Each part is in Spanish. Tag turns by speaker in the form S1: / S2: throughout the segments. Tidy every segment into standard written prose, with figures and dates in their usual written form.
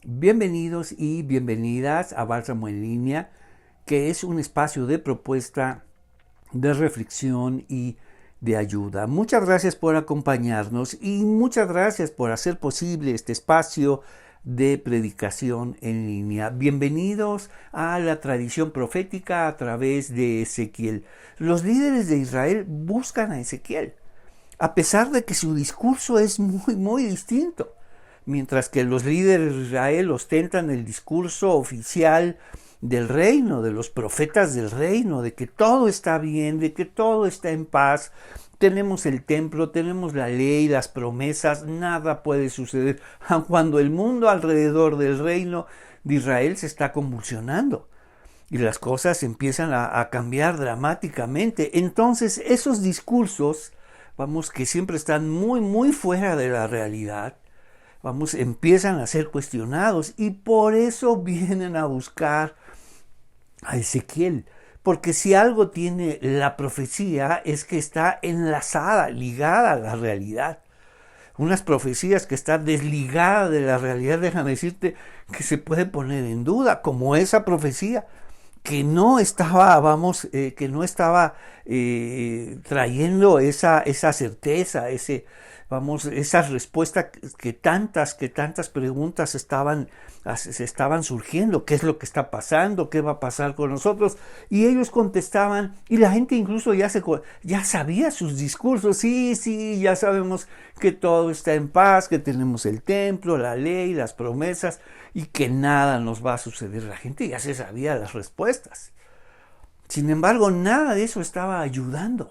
S1: Bienvenidos y bienvenidas a Bálsamo en Línea, que es un espacio de propuesta, de reflexión y de ayuda. Muchas gracias por acompañarnos y muchas gracias por hacer posible este espacio de predicación en línea. Bienvenidos a la tradición profética a través de Ezequiel. Los líderes de Israel buscan a Ezequiel, a pesar de que su discurso es muy distinto. Mientras que los líderes de Israel ostentan el discurso oficial del reino, de los profetas del reino, de que todo está bien, de que todo está en paz, tenemos el templo, tenemos la ley, las promesas, nada puede suceder, cuando el mundo alrededor del reino de Israel se está convulsionando y las cosas empiezan a cambiar dramáticamente. Entonces esos discursos, que siempre están muy fuera de la realidad, empiezan a ser cuestionados y por eso vienen a buscar a Ezequiel. Porque si algo tiene la profecía es que está enlazada, ligada a la realidad. Unas profecías que están desligadas de la realidad, déjame decirte que se puede poner en duda, como esa profecía que no estaba, trayendo esa certeza, esas respuestas que tantas preguntas se estaban surgiendo. ¿Qué es lo que está pasando? ¿Qué va a pasar con nosotros? Y ellos contestaban, y la gente incluso ya sabía sus discursos. Sí, ya sabemos que todo está en paz, que tenemos el templo, la ley, las promesas, y que nada nos va a suceder. La gente ya se sabía las respuestas. Sin embargo, nada de eso estaba ayudando.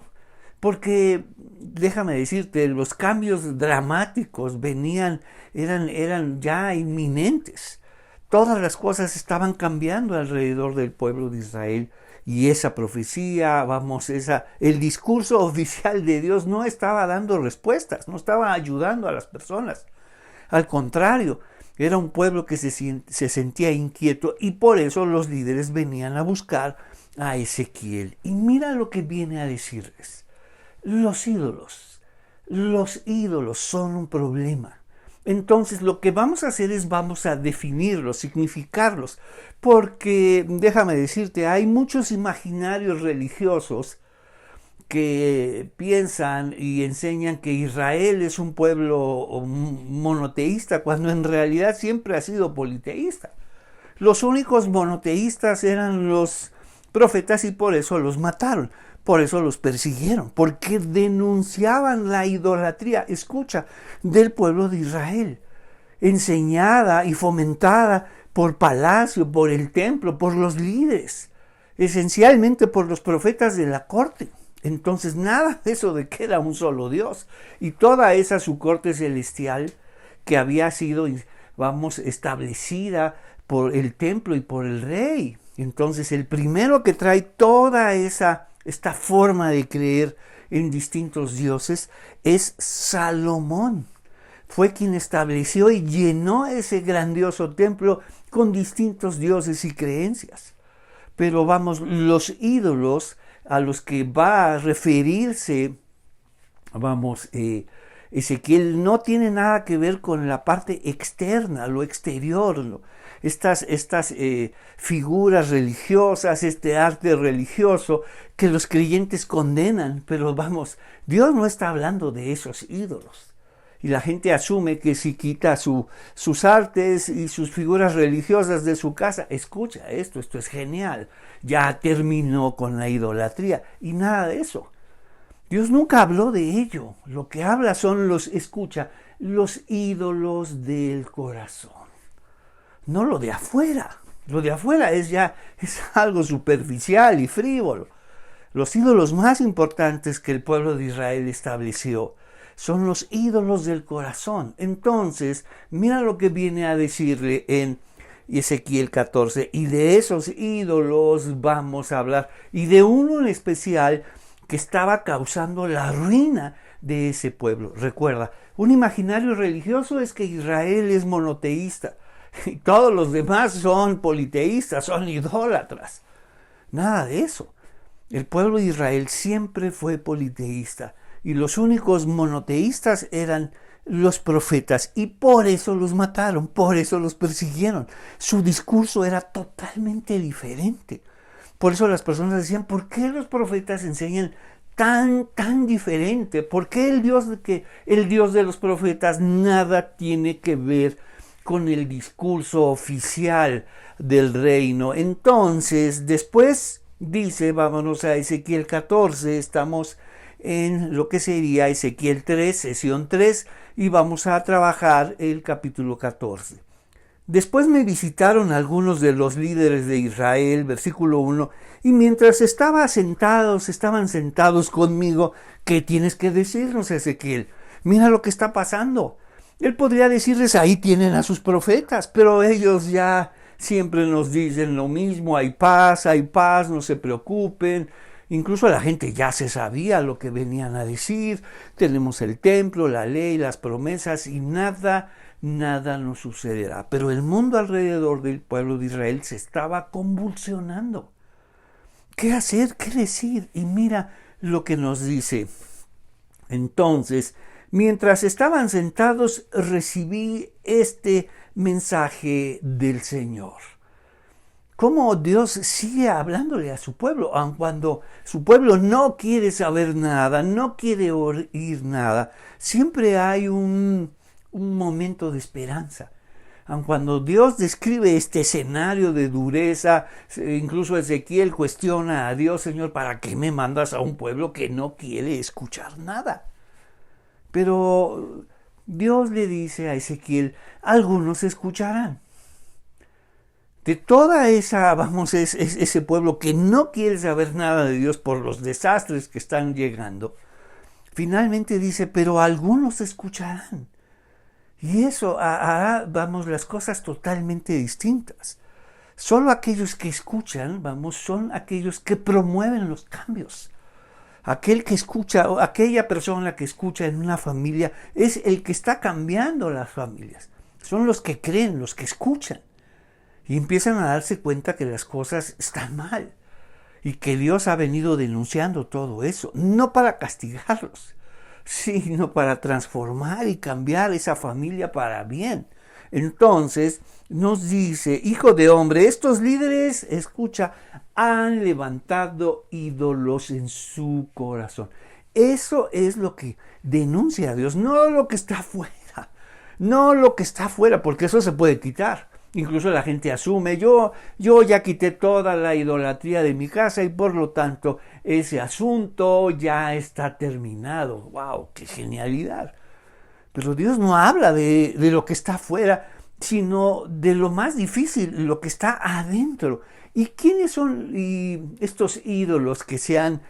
S1: Porque, déjame decirte, los cambios dramáticos eran ya inminentes. Todas las cosas estaban cambiando alrededor del pueblo de Israel. Y esa profecía, el discurso oficial de Dios no estaba dando respuestas, no estaba ayudando a las personas. Al contrario, era un pueblo que se sentía inquieto y por eso los líderes venían a buscar a Ezequiel. Y mira lo que viene a decirles. Los ídolos son un problema. Entonces lo que vamos a hacer es vamos a definirlos, significarlos, porque déjame decirte, hay muchos imaginarios religiosos que piensan y enseñan que Israel es un pueblo monoteísta, cuando en realidad siempre ha sido politeísta. Los únicos monoteístas eran los profetas y por eso los mataron. Por eso los persiguieron, porque denunciaban la idolatría, escucha, del pueblo de Israel, enseñada y fomentada por Palacio, por el templo, por los líderes, esencialmente por los profetas de la corte. Entonces nada de eso de que era un solo Dios y toda esa su corte celestial que había sido, establecida por el templo y por el rey. Entonces el primero que trae toda esta forma de creer en distintos dioses es Salomón. Fue quien estableció y llenó ese grandioso templo con distintos dioses y creencias. Pero los ídolos a los que va a referirse, Ezequiel, no tiene nada que ver con la parte externa, lo exterior, estas figuras religiosas, este arte religioso que los creyentes condenan, pero Dios no está hablando de esos ídolos. Y la gente asume que si quita sus artes y sus figuras religiosas de su casa, escucha esto es genial, ya terminó con la idolatría. Y nada de eso. Dios nunca habló de ello. Lo que habla son los ídolos del corazón. No lo de afuera. Lo de afuera es algo superficial y frívolo. Los ídolos más importantes que el pueblo de Israel estableció son los ídolos del corazón. Entonces, mira lo que viene a decirle en Ezequiel 14. Y de esos ídolos vamos a hablar. Y de uno en especial que estaba causando la ruina de ese pueblo. Recuerda, un imaginario religioso es que Israel es monoteísta y todos los demás son politeístas, son idólatras. Nada de eso. El pueblo de Israel siempre fue politeísta y los únicos monoteístas eran los profetas y por eso los mataron, por eso los persiguieron. Su discurso era totalmente diferente. Por eso las personas decían, ¿por qué los profetas enseñan tan diferente? ¿Por qué el Dios de los profetas nada tiene que ver con el discurso oficial del reino? Entonces, después dice, vámonos a Ezequiel 14, estamos en lo que sería Ezequiel 3, sesión 3, y vamos a trabajar el capítulo 14. Después me visitaron algunos de los líderes de Israel, versículo 1, y mientras estaban sentados conmigo, ¿qué tienes que decirnos, Ezequiel? Mira lo que está pasando. Él podría decirles, ahí tienen a sus profetas, pero ellos ya siempre nos dicen lo mismo, hay paz, no se preocupen. Incluso la gente ya se sabía lo que venían a decir, tenemos el templo, la ley, las promesas y nada nos sucederá. Pero el mundo alrededor del pueblo de Israel se estaba convulsionando. ¿Qué hacer? ¿Qué decir? Y mira lo que nos dice. Entonces, mientras estaban sentados, recibí este mensaje del Señor. Cómo Dios sigue hablándole a su pueblo, aun cuando su pueblo no quiere saber nada, no quiere oír nada. Siempre hay un momento de esperanza. Aun cuando Dios describe este escenario de dureza, incluso Ezequiel cuestiona a Dios, Señor, ¿para qué me mandas a un pueblo que no quiere escuchar nada? Pero Dios le dice a Ezequiel, algunos escucharán. De toda ese pueblo que no quiere saber nada de Dios por los desastres que están llegando, finalmente dice, pero algunos escucharán. Y eso hará, las cosas totalmente distintas. Solo aquellos que escuchan, son aquellos que promueven los cambios. Aquel que escucha, aquella persona que escucha en una familia, es el que está cambiando las familias. Son los que creen, los que escuchan. Y empiezan a darse cuenta que las cosas están mal. Y que Dios ha venido denunciando todo eso. No para castigarlos, sino para transformar y cambiar esa familia para bien. Entonces nos dice, hijo de hombre, estos líderes, escucha, han levantado ídolos en su corazón. Eso es lo que denuncia a Dios, no lo que está afuera. No lo que está afuera, porque eso se puede quitar. Incluso la gente asume, yo ya quité toda la idolatría de mi casa y por lo tanto ese asunto ya está terminado. ¡Wow! ¡Qué genialidad! Pero Dios no habla de lo que está afuera, sino de lo más difícil, lo que está adentro. ¿Y quiénes son estos ídolos que se han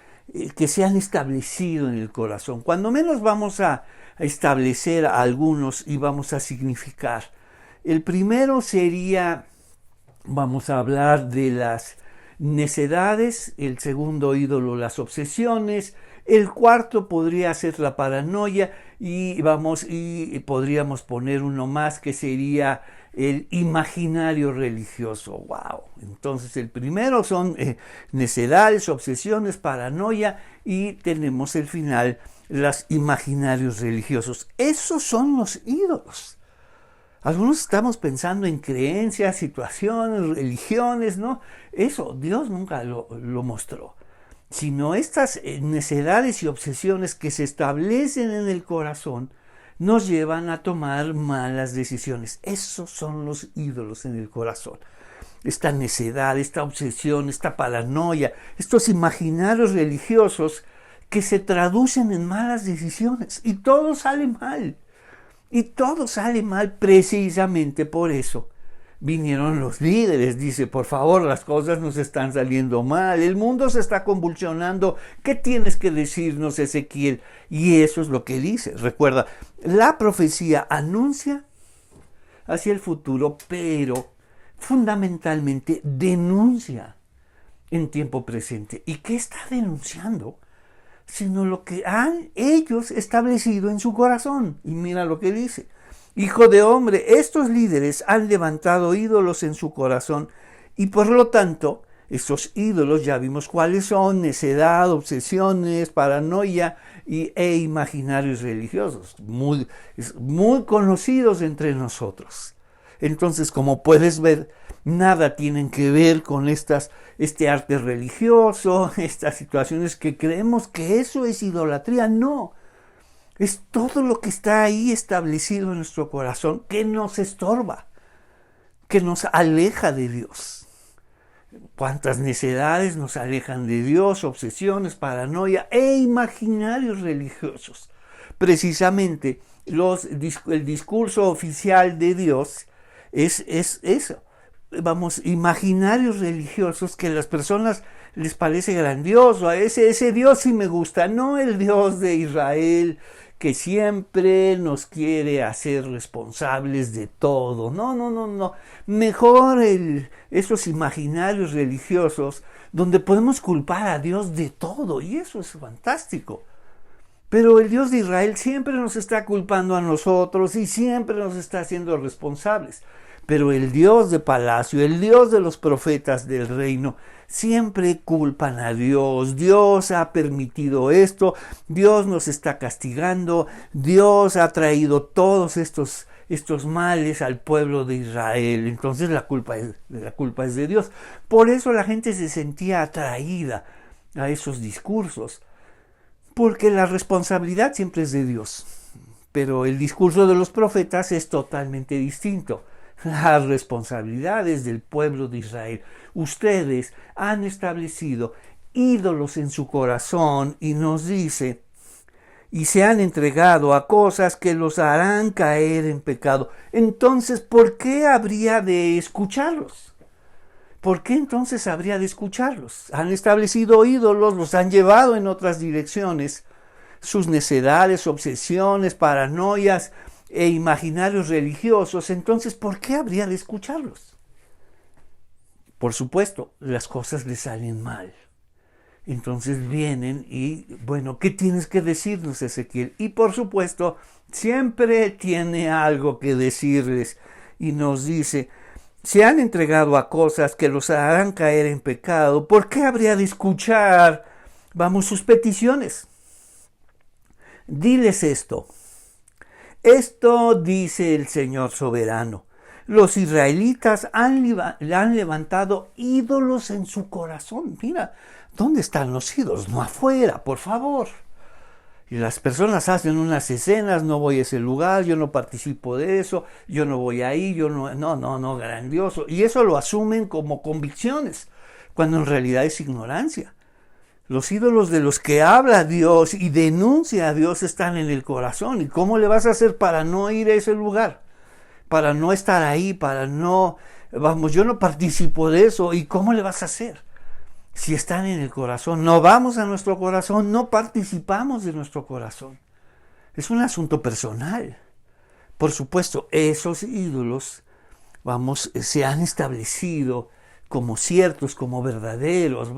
S1: establecido en el corazón? Cuando menos vamos a establecer algunos y vamos a significar. El primero sería, vamos a hablar de las necedades, el segundo ídolo, las obsesiones, el cuarto podría ser la paranoia y podríamos poner uno más que sería el imaginario religioso. ¡Wow! Entonces el primero son necedades, obsesiones, paranoia y tenemos el final, los imaginarios religiosos. Esos son los ídolos. Algunos estamos pensando en creencias, situaciones, religiones, ¿no? Eso Dios nunca lo mostró. Sino estas necedades y obsesiones que se establecen en el corazón nos llevan a tomar malas decisiones. Esos son los ídolos en el corazón. Esta necedad, esta obsesión, esta paranoia, estos imaginarios religiosos que se traducen en malas decisiones. Y todo sale mal. Y todo sale mal precisamente por eso. Vinieron los líderes, dice, por favor, las cosas nos están saliendo mal, el mundo se está convulsionando, ¿qué tienes que decirnos, Ezequiel? Y eso es lo que dice. Recuerda, la profecía anuncia hacia el futuro, pero fundamentalmente denuncia en tiempo presente. ¿Y qué está denunciando? Sino lo que han ellos establecido en su corazón. Y mira lo que dice. Hijo de hombre, estos líderes han levantado ídolos en su corazón y por lo tanto Estos ídolos ya vimos cuáles son: necedad, obsesiones, paranoia e imaginarios religiosos, muy conocidos entre nosotros. Entonces, como puedes ver, nada tienen que ver con este arte religioso, estas situaciones que creemos que eso es idolatría. No, es todo lo que está ahí establecido en nuestro corazón que nos estorba, que nos aleja de Dios. Cuántas necedades nos alejan de Dios, obsesiones, paranoia e imaginarios religiosos. Precisamente el discurso oficial de Dios es eso. Vamos, imaginarios religiosos que a las personas les parece grandioso. Ese Dios sí me gusta, no el Dios de Israel que siempre nos quiere hacer responsables de todo. No. Mejor esos imaginarios religiosos donde podemos culpar a Dios de todo, y eso es fantástico. Pero el Dios de Israel siempre nos está culpando a nosotros y siempre nos está haciendo responsables. Pero el Dios de palacio, el Dios de los profetas del reino, siempre culpan a Dios. Dios ha permitido esto, Dios nos está castigando, Dios ha traído todos estos males al pueblo de Israel. Entonces la culpa es de Dios. Por eso la gente se sentía atraída a esos discursos, porque la responsabilidad siempre es de Dios. Pero el discurso de los profetas es totalmente distinto. Las responsabilidades del pueblo de Israel. Ustedes han establecido ídolos en su corazón, y nos dice, y se han entregado a cosas que los harán caer en pecado. Entonces, ¿por qué habría de escucharlos? ¿Por qué entonces habría de escucharlos? Han establecido ídolos, los han llevado en otras direcciones. Sus necedades, obsesiones, paranoias e imaginarios religiosos. Entonces, ¿por qué habría de escucharlos? Por supuesto, las cosas les salen mal. Entonces vienen y, bueno, ¿qué tienes que decirnos, Ezequiel? Y por supuesto, siempre tiene algo que decirles, y nos dice: se han entregado a cosas que los harán caer en pecado. ¿Por qué habría de escuchar, sus peticiones? Diles esto. Esto dice el Señor soberano: los israelitas han levantado ídolos en su corazón. Mira, ¿dónde están los ídolos? No afuera, por favor. Y las personas hacen unas escenas: no voy a ese lugar, yo no participo de eso, yo no voy ahí, no, grandioso. Y eso lo asumen como convicciones, cuando en realidad es ignorancia. Los ídolos de los que habla Dios y denuncia a Dios están en el corazón. ¿Y cómo le vas a hacer para no ir a ese lugar? Para no estar ahí, yo no participo de eso. ¿Y cómo le vas a hacer? Si están en el corazón, no vamos a nuestro corazón, no participamos de nuestro corazón. Es un asunto personal. Por supuesto, esos ídolos, se han establecido como ciertos, como verdaderos.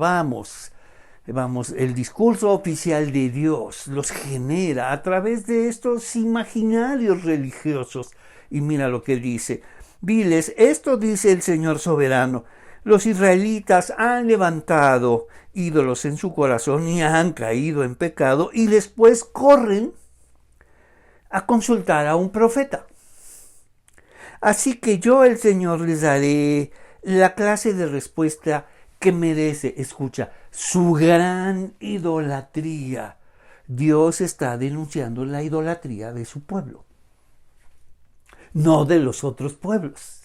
S1: El discurso oficial de Dios los genera a través de estos imaginarios religiosos. Y mira lo que dice: diles, esto dice el Señor soberano: los israelitas han levantado ídolos en su corazón y han caído en pecado, y después corren a consultar a un profeta. Así que yo, el Señor, les daré la clase de respuesta que merece. Escucha, su gran idolatría. Dios está denunciando la idolatría de su pueblo, no de los otros pueblos.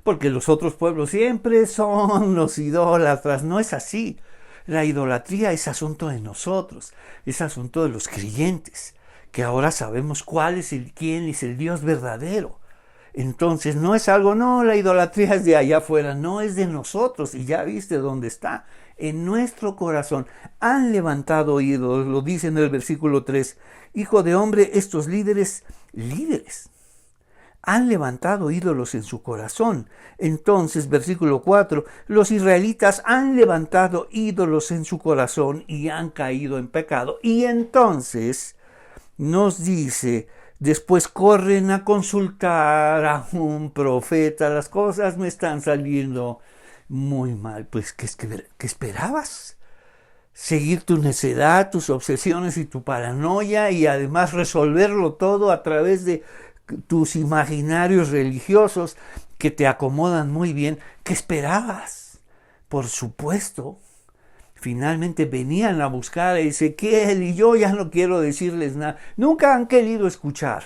S1: Porque los otros pueblos siempre son los idólatras. No es así. La idolatría es asunto de nosotros, es asunto de los creyentes, que ahora sabemos quién es el Dios verdadero. Entonces no es algo, la idolatría es de allá afuera, no, es de nosotros. Y ya viste dónde está, en nuestro corazón. Han levantado ídolos, lo dice en el versículo 3. Hijo de hombre, estos líderes, han levantado ídolos en su corazón. Entonces, versículo 4, los israelitas han levantado ídolos en su corazón y han caído en pecado. Y entonces nos dice: después corren a consultar a un profeta. Las cosas me están saliendo Muy mal. Pues, ¿qué esperabas? Seguir tu necedad, tus obsesiones y tu paranoia y además resolverlo todo a través de tus imaginarios religiosos que te acomodan muy bien. ¿Qué esperabas? Por supuesto, finalmente venían a buscar a Ezequiel y yo ya no quiero decirles nada. Nunca han querido escuchar.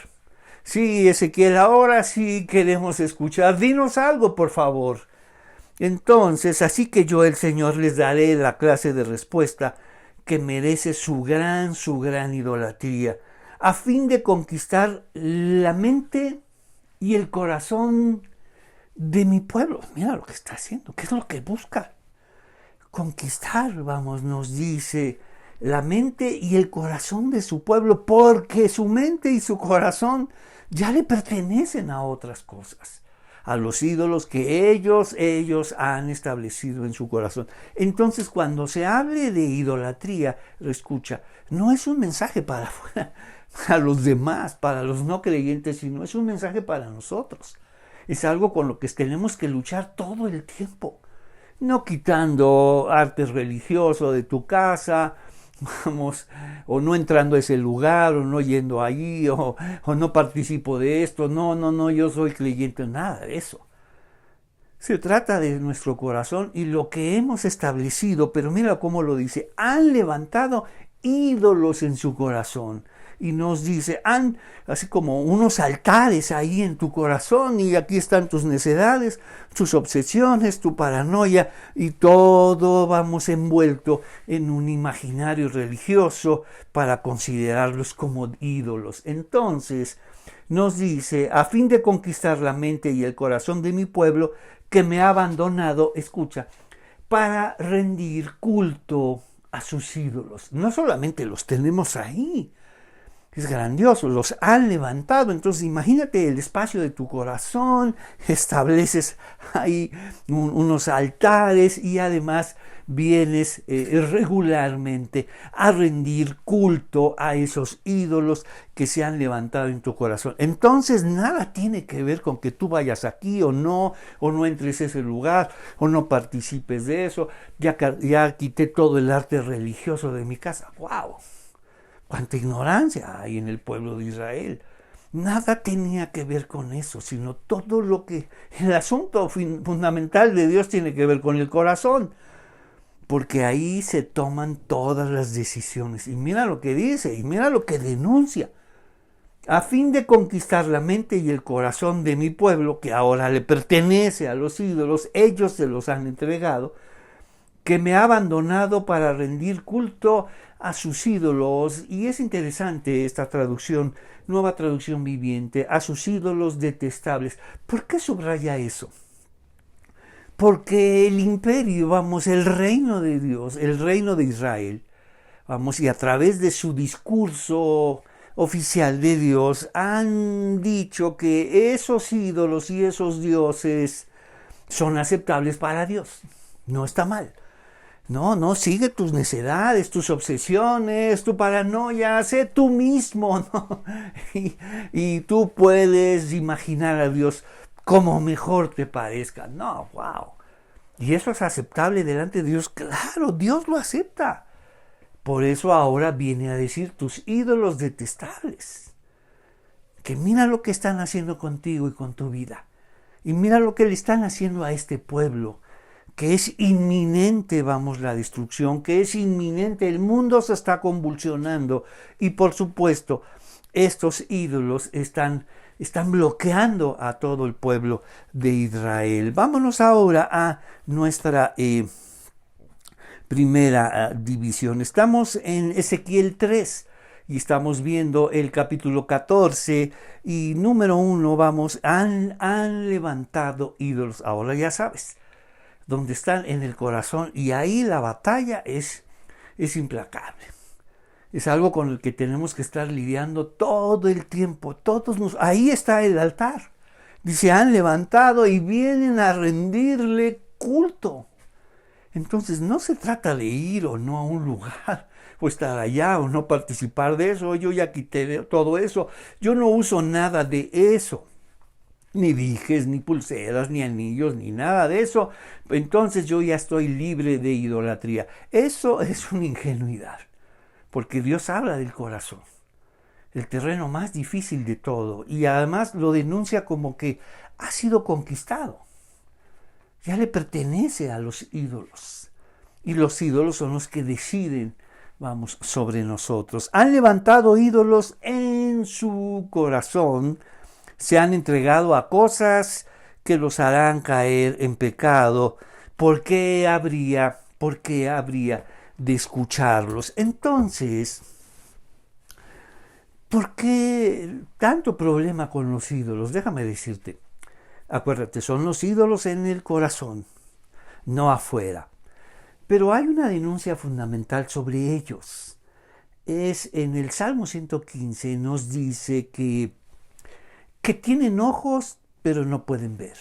S1: Sí, Ezequiel, ahora sí queremos escuchar. Dinos algo, por favor. Entonces, así que yo, el Señor, les daré la clase de respuesta que merece su gran idolatría, a fin de conquistar la mente y el corazón de mi pueblo. Mira lo que está haciendo, ¿qué es lo que busca? Conquistar, vamos, nos dice, la mente y el corazón de su pueblo, porque su mente y su corazón ya le pertenecen a otras cosas, a los ídolos que ellos han establecido en su corazón. Entonces, cuando se hable de idolatría, escucha, no es un mensaje para los demás, para los no creyentes, sino es un mensaje para nosotros. Es algo con lo que tenemos que luchar todo el tiempo. No quitando arte religioso de tu casa, vamos, o no entrando a ese lugar, o no yendo allí, o no participo de esto, no, yo soy creyente, nada de eso. Se trata de nuestro corazón y lo que hemos establecido, pero mira cómo lo dice, han levantado ídolos en su corazón. Y nos dice, han así como unos altares ahí en tu corazón y aquí están tus necedades, tus obsesiones, tu paranoia y todo vamos envuelto en un imaginario religioso para considerarlos como ídolos. Entonces nos dice, a fin de conquistar la mente y el corazón de mi pueblo que me ha abandonado, escucha, para rendir culto a sus ídolos. No solamente los tenemos ahí, es grandioso, los han levantado. Entonces imagínate el espacio de tu corazón, estableces ahí unos altares y además vienes regularmente a rendir culto a esos ídolos que se han levantado en tu corazón. Entonces nada tiene que ver con que tú vayas aquí o no entres a ese lugar, o no participes de eso. Ya quité todo el arte religioso de mi casa. ¡Wow! Cuánta ignorancia hay en el pueblo de Israel. Nada tenía que ver con eso, sino todo lo que... El asunto fundamental de Dios tiene que ver con el corazón, porque ahí se toman todas las decisiones. Y mira lo que dice, y mira lo que denuncia. A fin de conquistar la mente y el corazón de mi pueblo, que ahora le pertenece a los ídolos, ellos se los han entregado, que me ha abandonado para rendir culto a sus ídolos. Y es interesante esta traducción, nueva traducción viviente, a sus ídolos detestables. ¿Por qué subraya eso? Porque el imperio, vamos, el reino de Dios, el reino de Israel, vamos, y a través de su discurso oficial de Dios, han dicho que esos ídolos y esos dioses son aceptables para Dios. No está mal. No, sigue tus necedades, tus obsesiones, tu paranoia, sé tú mismo, ¿no? Y tú puedes imaginar a Dios como mejor te parezca. No, wow. ¿Y eso es aceptable delante de Dios? Claro, Dios lo acepta. Por eso ahora viene a decir tus ídolos detestables. Que mira lo que están haciendo contigo y con tu vida. Y mira lo que le están haciendo a este pueblo. Que es inminente, vamos, la destrucción, que es inminente, el mundo se está convulsionando y por supuesto estos ídolos están bloqueando a todo el pueblo de Israel. Vámonos ahora a nuestra primera división. Estamos en Ezequiel 3 y estamos viendo el capítulo 14 y número 1, vamos, han levantado ídolos. Ahora ya sabes, donde están en el corazón, y ahí la batalla es implacable. Es algo con el que tenemos que estar lidiando todo el tiempo. Ahí está el altar. Dice, han levantado y vienen a rendirle culto. Entonces no se trata de ir o no a un lugar, o estar allá o no participar de eso. Yo ya quité todo eso. Yo no uso nada de eso. ni dijes, ni pulseras, ni anillos, ni nada de eso. Entonces yo ya estoy libre de idolatría. Eso es una ingenuidad, porque Dios habla del corazón, el terreno más difícil de todo, y además lo denuncia como que ha sido conquistado. Ya le pertenece a los ídolos. Y los ídolos son los que deciden, sobre nosotros. Han levantado ídolos en su corazón, se han entregado a cosas que los harán caer en pecado. ¿Por qué habría de escucharlos? Entonces, ¿por qué tanto problema con los ídolos? Déjame decirte. Acuérdate, son los ídolos en el corazón, no afuera. Pero hay una denuncia fundamental sobre ellos. Es en el Salmo 115 nos dice que tienen ojos pero no pueden ver.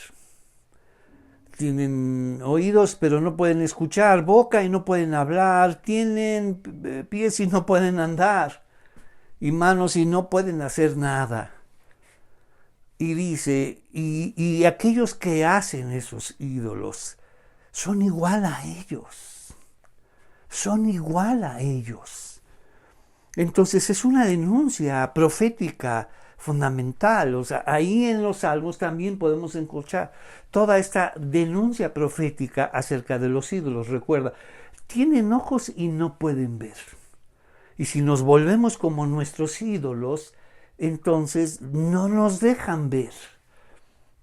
S1: Tienen oídos pero no pueden escuchar, boca y no pueden hablar, tienen pies y no pueden andar, y manos y no pueden hacer nada. Y dice, y aquellos que hacen esos ídolos son igual a ellos. Son igual a ellos. Entonces es una denuncia profética fundamental. O sea, ahí en los Salmos también podemos encontrar toda esta denuncia profética acerca de los ídolos. Recuerda, tienen ojos y no pueden ver. Y si nos volvemos como nuestros ídolos, entonces no nos dejan ver.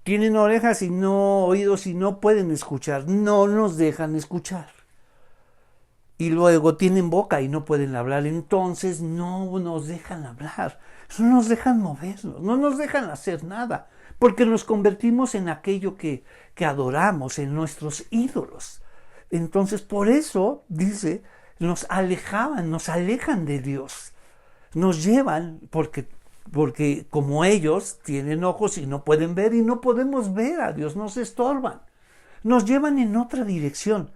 S1: Tienen orejas y no oídos y no pueden escuchar. No nos dejan escuchar. Y luego tienen boca y no pueden hablar. Entonces no nos dejan hablar. No nos dejan movernos. No nos dejan hacer nada. Porque nos convertimos en aquello que adoramos, en nuestros ídolos. Entonces por eso, dice, nos alejan de Dios. Nos llevan porque como ellos tienen ojos y no pueden ver y no podemos ver a Dios, nos estorban. Nos llevan en otra dirección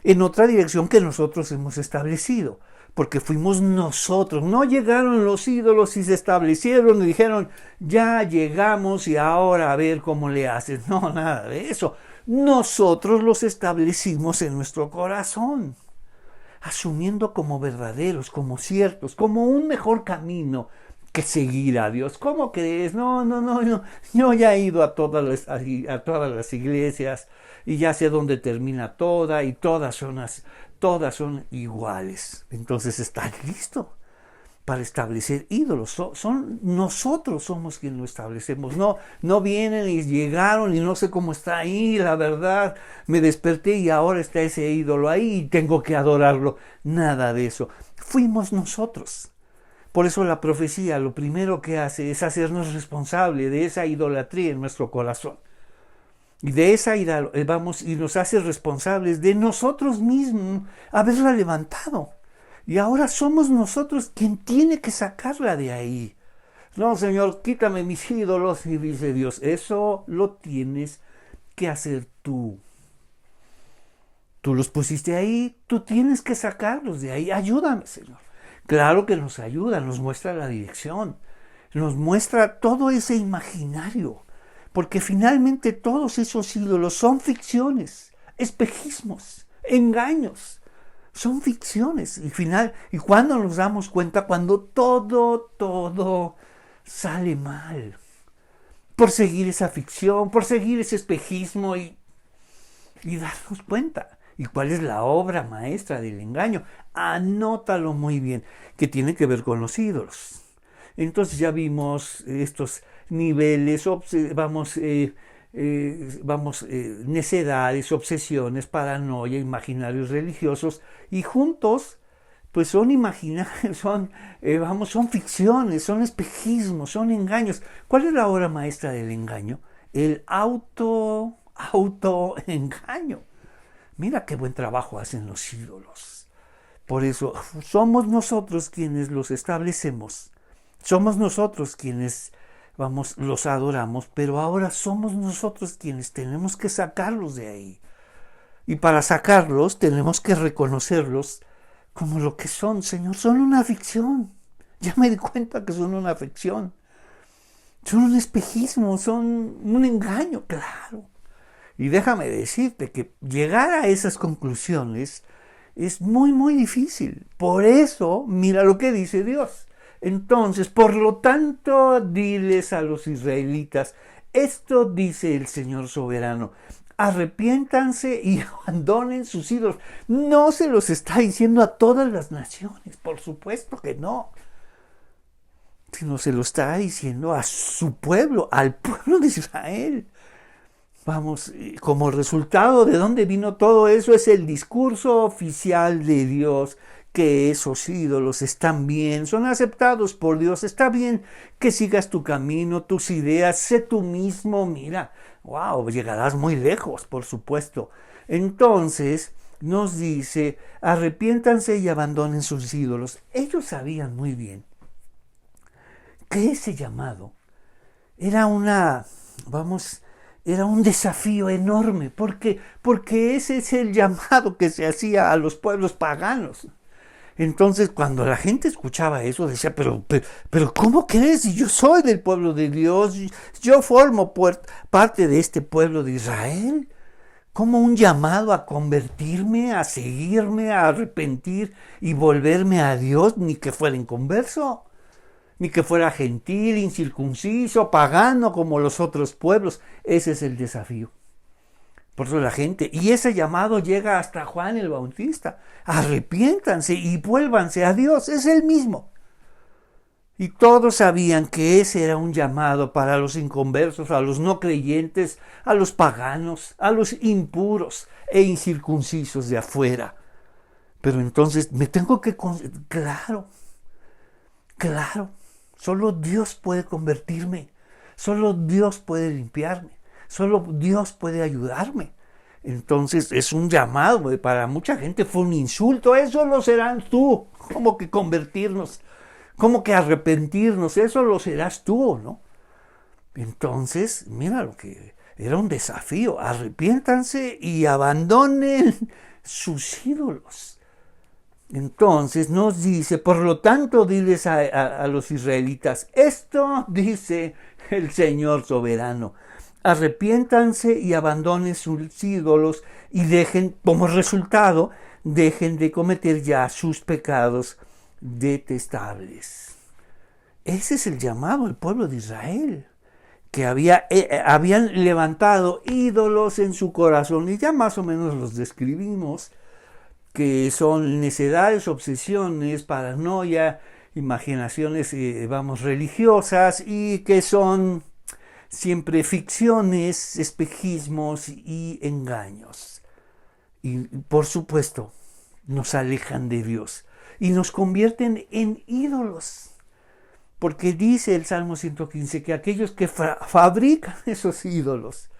S1: que nosotros hemos establecido, porque fuimos nosotros. No llegaron los ídolos y se establecieron y dijeron, ya llegamos y ahora a ver cómo le haces. No, nada de eso. Nosotros los establecimos en nuestro corazón, asumiendo como verdaderos, como ciertos, como un mejor camino que seguir a Dios. ¿Cómo crees? No. Yo ya he ido a todas las iglesias y ya sé dónde termina toda y todas son iguales. Entonces estás listo para establecer ídolos. Nosotros somos quienes lo establecemos. No vienen y llegaron y no sé cómo está ahí. La verdad, me desperté y ahora está ese ídolo ahí y tengo que adorarlo. Nada de eso. Fuimos nosotros. Por eso la profecía lo primero que hace es hacernos responsable de esa idolatría en nuestro corazón. Y de esa y nos hace responsables de nosotros mismos haberla levantado. Y ahora somos nosotros quien tiene que sacarla de ahí. No, Señor, quítame mis ídolos, y dice Dios, eso lo tienes que hacer tú. Tú los pusiste ahí, tú tienes que sacarlos de ahí. Ayúdame, Señor. Claro que nos ayuda, nos muestra la dirección, nos muestra todo ese imaginario, porque finalmente todos esos ídolos son ficciones, espejismos, engaños, son ficciones. Y cuando nos damos cuenta, cuando todo sale mal, por seguir esa ficción, por seguir ese espejismo y darnos cuenta. ¿Y cuál es la obra maestra del engaño? Anótalo muy bien, que tiene que ver con los ídolos. Entonces ya vimos estos niveles, necedades, obsesiones, paranoia, imaginarios religiosos, y juntos pues son imaginarios, son ficciones, son espejismos, son engaños. ¿Cuál es la obra maestra del engaño? El autoengaño. Mira qué buen trabajo hacen los ídolos. Por eso somos nosotros quienes los establecemos. Somos nosotros quienes los adoramos, pero ahora somos nosotros quienes tenemos que sacarlos de ahí. Y para sacarlos tenemos que reconocerlos como lo que son, Señor. Son una ficción. Ya me di cuenta que son una ficción. son un espejismo, son un engaño, claro. Y déjame decirte que llegar a esas conclusiones es muy, muy difícil. Por eso, mira lo que dice Dios. Entonces, por lo tanto, diles a los israelitas, esto dice el Señor soberano, arrepiéntanse y abandonen sus ídolos. No se los está diciendo a todas las naciones, por supuesto que no, sino se lo está diciendo a su pueblo, al pueblo de Israel. Vamos, como resultado de dónde vino todo eso es el discurso oficial de Dios, que esos ídolos están bien, son aceptados por Dios, está bien que sigas tu camino, tus ideas, sé tú mismo, mira, wow, llegarás muy lejos, por supuesto. Entonces nos dice, arrepiéntanse y abandonen sus ídolos. Ellos sabían muy bien que ese llamado era era un desafío enorme, porque ese es el llamado que se hacía a los pueblos paganos. Entonces, cuando la gente escuchaba eso, decía, pero ¿cómo crees? Si yo soy del pueblo de Dios, yo formo parte de este pueblo de Israel. ¿Cómo un llamado a convertirme, a seguirme, a arrepentir y volverme a Dios, ni que fuera inconverso? Ni que fuera gentil, incircunciso, pagano como los otros pueblos. Ese es el desafío. Por eso la gente, y ese llamado llega hasta Juan el Bautista. Arrepiéntanse y vuélvanse a Dios, es el mismo. Y todos sabían que ese era un llamado para los inconversos, a los no creyentes, a los paganos, a los impuros e incircuncisos de afuera. Pero entonces me tengo que... Claro, solo Dios puede convertirme, solo Dios puede limpiarme, solo Dios puede ayudarme. Entonces es un llamado, para mucha gente fue un insulto, eso lo serás tú, ¿cómo que convertirnos? ¿Cómo que arrepentirnos? Eso lo serás tú, ¿no? Entonces, mira lo que era un desafío, arrepiéntanse y abandonen sus ídolos. Entonces nos dice, por lo tanto, diles a los israelitas, esto dice el Señor soberano, arrepiéntanse y abandonen sus ídolos y dejen, como resultado, dejen de cometer ya sus pecados detestables. Ese es el llamado al pueblo de Israel, que habían levantado ídolos en su corazón, y ya más o menos los describimos, que son necedades, obsesiones, paranoia, imaginaciones, religiosas, y que son siempre ficciones, espejismos y engaños. Y por supuesto, nos alejan de Dios y nos convierten en ídolos. Porque dice el Salmo 115 que aquellos que fabrican esos ídolos,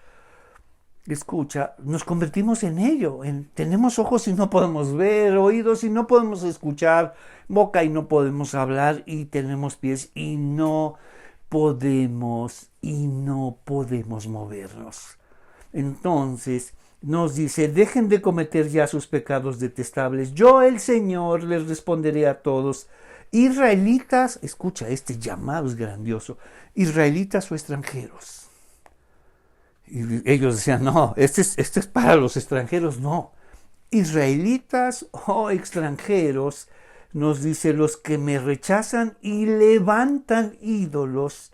S1: escucha, nos convertimos en ello. Tenemos ojos y no podemos ver, oídos y no podemos escuchar, boca y no podemos hablar, y tenemos pies y no podemos movernos. Entonces nos dice, dejen de cometer ya sus pecados detestables. Yo, el Señor, les responderé a todos. Israelitas, escucha, este llamado es grandioso. Israelitas o extranjeros. Y ellos decían, no, este es para los extranjeros, no. Israelitas o extranjeros, nos dice, los que me rechazan y levantan ídolos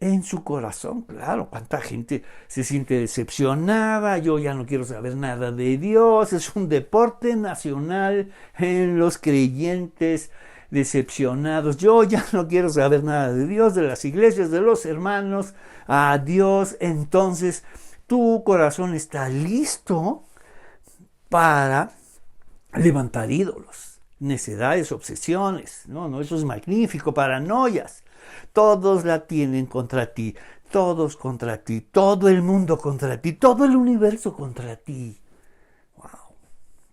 S1: en su corazón. Claro, cuánta gente se siente decepcionada, yo ya no quiero saber nada de Dios, es un deporte nacional en los creyentes decepcionados. Yo ya no quiero saber nada de Dios, de las iglesias, de los hermanos, a Dios. Entonces tu corazón está listo para levantar ídolos, necedades, obsesiones. No, eso es magnífico, paranoias. Todos la tienen contra ti, todos contra ti, todo el mundo contra ti, todo el universo contra ti. Wow.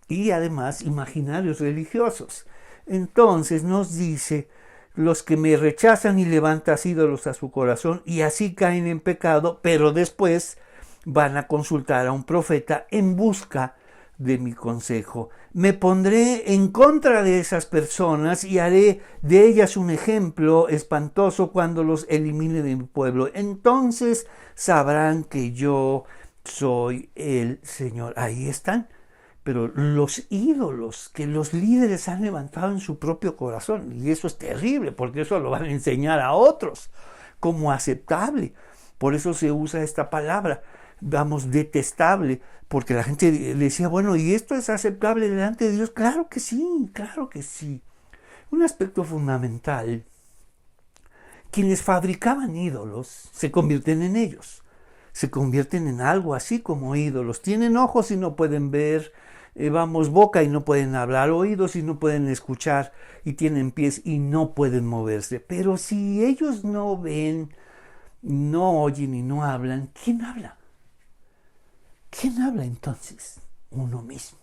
S1: Y además imaginarios religiosos. Entonces nos dice, los que me rechazan y levantan ídolos a su corazón y así caen en pecado, pero después van a consultar a un profeta en busca de mi consejo. Me pondré en contra de esas personas y haré de ellas un ejemplo espantoso cuando los elimine de mi pueblo. Entonces sabrán que yo soy el Señor. Ahí están. Pero los ídolos que los líderes han levantado en su propio corazón, y eso es terrible, porque eso lo van a enseñar a otros como aceptable. Por eso se usa esta palabra, vamos, detestable, porque la gente decía, bueno, ¿y esto es aceptable delante de Dios? Claro que sí, claro que sí. Un aspecto fundamental, quienes fabricaban ídolos se convierten en ellos, se convierten en algo así como ídolos. Tienen ojos y no pueden ver, boca y no pueden hablar, oídos y no pueden escuchar, y tienen pies y no pueden moverse. Pero si ellos no ven, no oyen y no hablan, ¿quién habla? ¿Quién habla entonces? Uno mismo.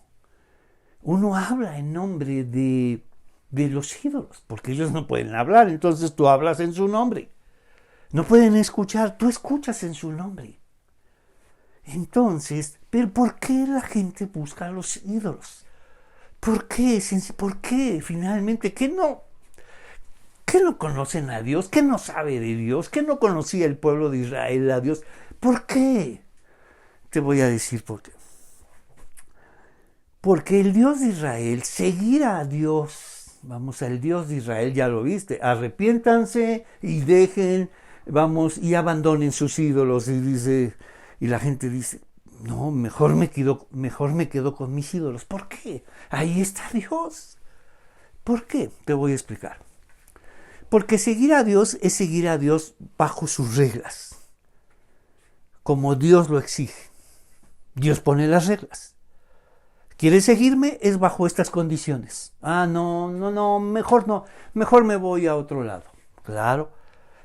S1: Uno habla en nombre de los ídolos, porque ellos no pueden hablar, entonces tú hablas en su nombre. No pueden escuchar, tú escuchas en su nombre. Entonces, ¿pero por qué la gente busca a los ídolos? ¿Por qué? ¿Por qué finalmente? ¿Qué no conocen a Dios? ¿Qué no sabe de Dios? ¿Qué no conocía el pueblo de Israel a Dios? ¿Por qué? Te voy a decir por qué. Porque el Dios de Israel, seguir a Dios, al Dios de Israel, ya lo viste, arrepiéntanse y dejen, y abandonen sus ídolos, y la gente dice, no, mejor me quedo con mis ídolos. ¿Por qué? Ahí está Dios. ¿Por qué? Te voy a explicar. Porque seguir a Dios es seguir a Dios bajo sus reglas, como Dios lo exige. Dios pone las reglas. ¿Quieres seguirme? Es bajo estas condiciones. Mejor me voy a otro lado. Claro.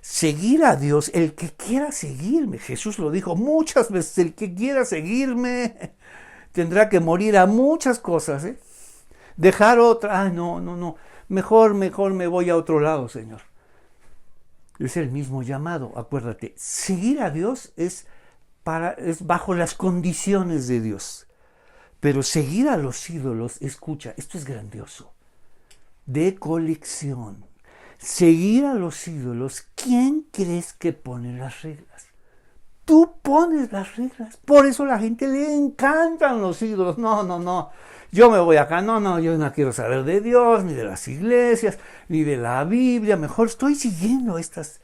S1: Seguir a Dios, el que quiera seguirme, Jesús lo dijo muchas veces, el que quiera seguirme tendrá que morir a muchas cosas, dejar otra, mejor me voy a otro lado, Señor. Es el mismo llamado, acuérdate, seguir a Dios es bajo las condiciones de Dios, pero seguir a los ídolos, escucha, esto es grandioso, de colección. Seguir a los ídolos, ¿quién crees que pone las reglas? Tú pones las reglas. Por eso a la gente le encantan los ídolos. No. Yo me voy acá. Yo no quiero saber de Dios, ni de las iglesias, ni de la Biblia. Mejor estoy siguiendo estas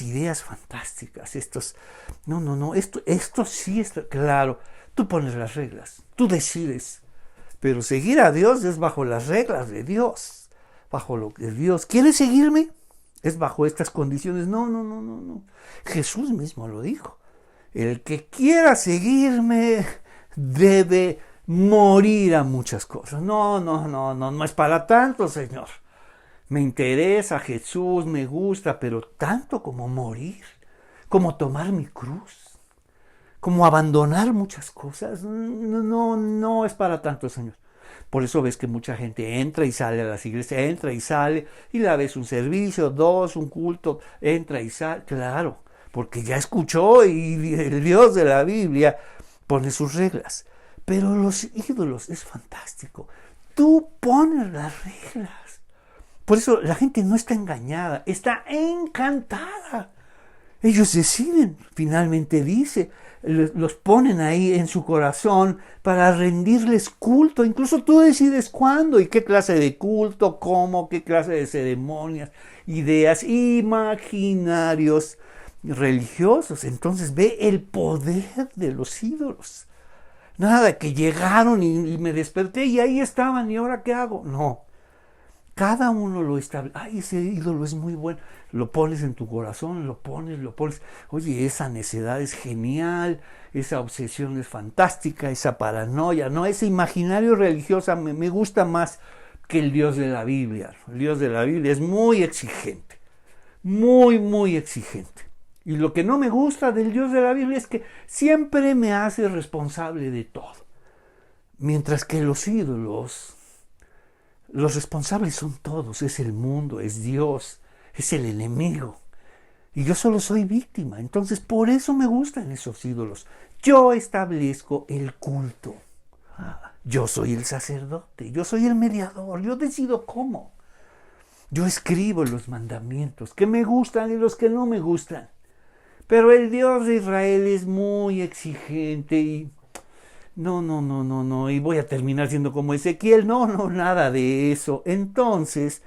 S1: ideas fantásticas. Esto sí está claro. Tú pones las reglas. Tú decides. Pero seguir a Dios es bajo las reglas de Dios. Bajo lo que Dios quiere seguirme, es bajo estas condiciones. No. Jesús mismo lo dijo. El que quiera seguirme debe morir a muchas cosas. No es para tanto, Señor. Me interesa Jesús, me gusta, pero tanto como morir, como tomar mi cruz, como abandonar muchas cosas. No es para tanto, Señor. Por eso ves que mucha gente entra y sale a las iglesias, entra y sale, y la ves un servicio, un culto, entra y sale. Claro, porque ya escuchó y el Dios de la Biblia pone sus reglas. Pero los ídolos es fantástico. Tú pones las reglas. Por eso la gente no está engañada, está encantada. Ellos deciden, finalmente dice, los ponen ahí en su corazón para rendirles culto. Incluso tú decides cuándo y qué clase de culto, cómo, qué clase de ceremonias, ideas, imaginarios religiosos. Entonces ve el poder de los ídolos. Nada que llegaron y me desperté y ahí estaban y ahora qué hago. No. Cada uno lo establece. Ese ídolo es muy bueno. Lo pones en tu corazón, lo pones. Oye, esa necedad es genial, esa obsesión es fantástica, esa paranoia, ¿no? Ese imaginario religioso me gusta más que el Dios de la Biblia. El Dios de la Biblia es muy exigente, muy exigente. Y lo que no me gusta del Dios de la Biblia es que siempre me hace responsable de todo. Mientras que los ídolos, los responsables son todos, es el mundo, es Dios, es el enemigo. Y yo solo soy víctima. Entonces, por eso me gustan esos ídolos. Yo establezco el culto. Yo soy el sacerdote, yo soy el mediador, yo decido cómo. Yo escribo los mandamientos que me gustan y los que no me gustan. Pero el Dios de Israel es muy exigente y no, y voy a terminar siendo como Ezequiel. No, nada de eso. Entonces